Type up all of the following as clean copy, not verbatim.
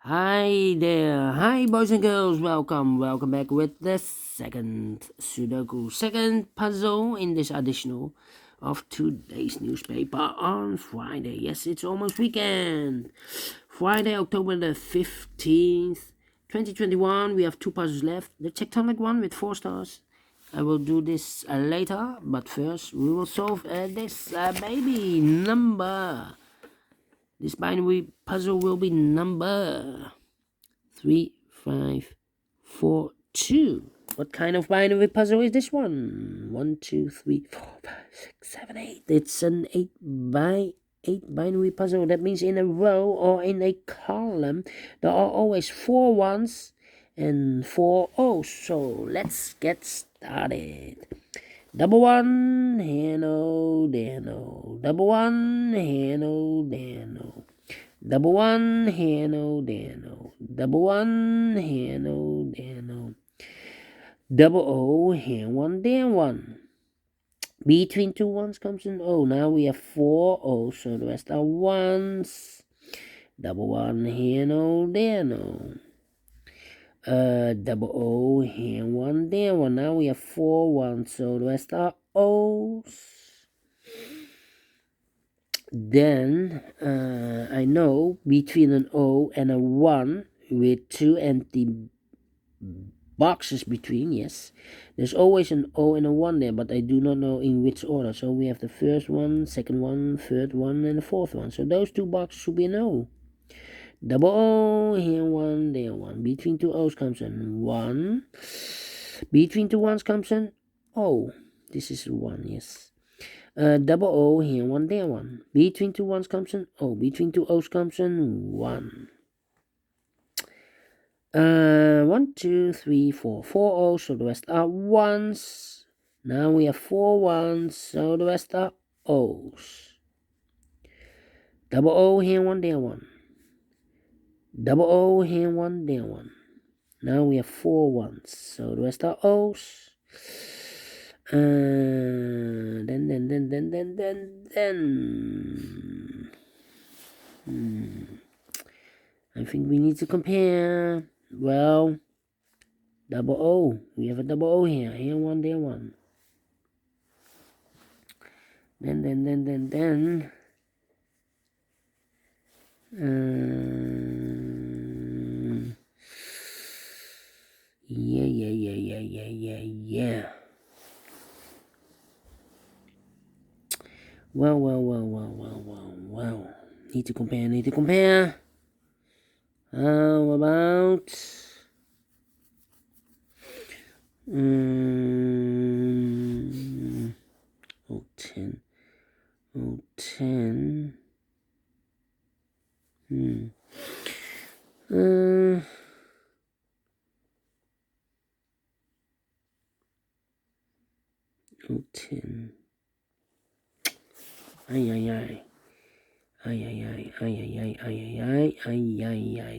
Hi there, hi boys and girls, welcome back with the second Sudoku, second puzzle in this additional of today's newspaper on Friday. Yes, it's almost weekend. Friday, October the 15th, 2021. We have two puzzles left. The tectonic one with 4 stars. I will do this later, but first we will solve this baby number. This binary puzzle will be number 3542. What kind of binary puzzle is this one? 1, 2, 3, 4, 5, 6, 7, 8. It's an 8 by 8 binary puzzle. That means in a row or in a column there are always 4 ones and 4 O's. So let's get started. Double one, here no, there no. Double one, here no, there no. Double one, here no, there no. Double one, here no, there no. Double O, here one, there one. Between two ones comes an O. Now we have 4 O's, so the rest are ones. Double one, here no, there no. Double O, here one, there one. Now we have 4 ones, so the rest are O's. Then I know between an O and a 1 with 2 empty boxes between, yes, there's always an O and a 1 there, but I do not know in which order. So we have the first one, second one, third one, and the fourth one. So those 2 boxes should be an O. Double O, here one, there one. Between 2 O's comes an 1. Between 2 ones comes an O. This is 1, yes. Double O, here one, there one. Between 2 ones comes an O. Between 2 O's comes an 1. 1, 2, 3, 4. 4 O's, so the rest are ones. Now we have 4 ones, so the rest are O's. Double O, here one, there one. Double O, here one, there one. Now we have 4 ones, so the rest are O's. Then. I think we need to compare. Well, double O. We have a double O here. Here one, there one. Then. Yeah. Well. Need to compare. How about oh, 10. Oh, 10. Oh, 10.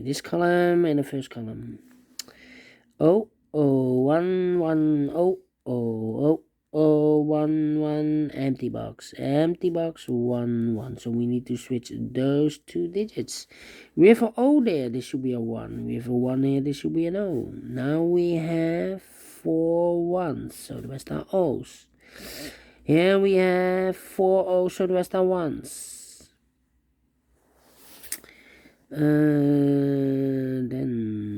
This column and the first column. Oh, 1, 1, oh, 1, 1, empty box, 1, 1. So we need to switch those 2 digits. We have an O there, this should be a 1. We have a 1 here, this should be an O. Now we have 4 ones, so the rest are O's. Here we have 4 O's, so the rest are ones. Then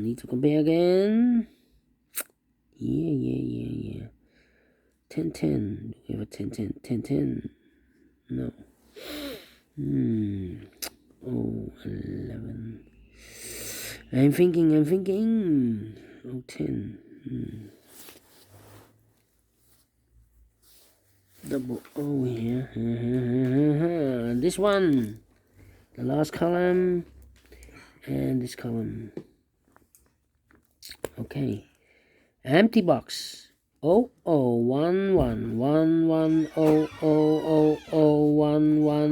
need to compare again. Yeah. 10. Do we have a 10? No. 11. I'm thinking. Oh, 10. Double O here. This one. The last column. And this column. Okay. Empty box. 1 1 1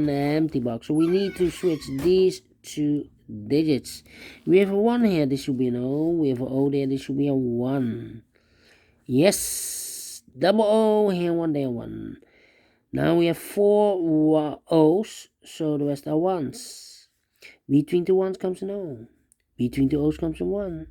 empty box. So we need to switch these 2 digits. We have a 1 here, this should be an O. We have an O there, this should be a 1. Yes. Double O, here 1, there 1. Now we have 4 O's, so the rest are ones. Between 2 ones comes an O. Between the O's comes a 1.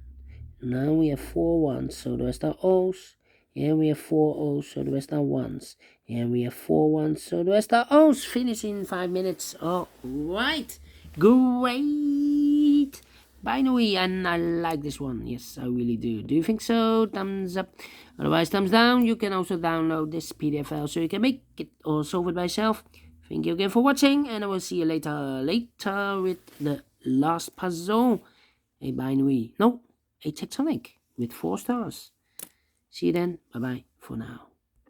Now we have 4 ones, so the rest are O's. And we have 4 O's, so the rest are 1s. And we have 4 1s, so the rest are O's. Finish in 5 minutes. Alright. Great. Binary, and I like this one. Yes, I really do. Do you think so? Thumbs up. Otherwise, thumbs down. You can also download this PDF file so you can make it or solve it by yourself. Thank you again for watching, and I will see you later with the last puzzle. A binary. No, a tectonic with 4 stars. See you then. Bye bye for now.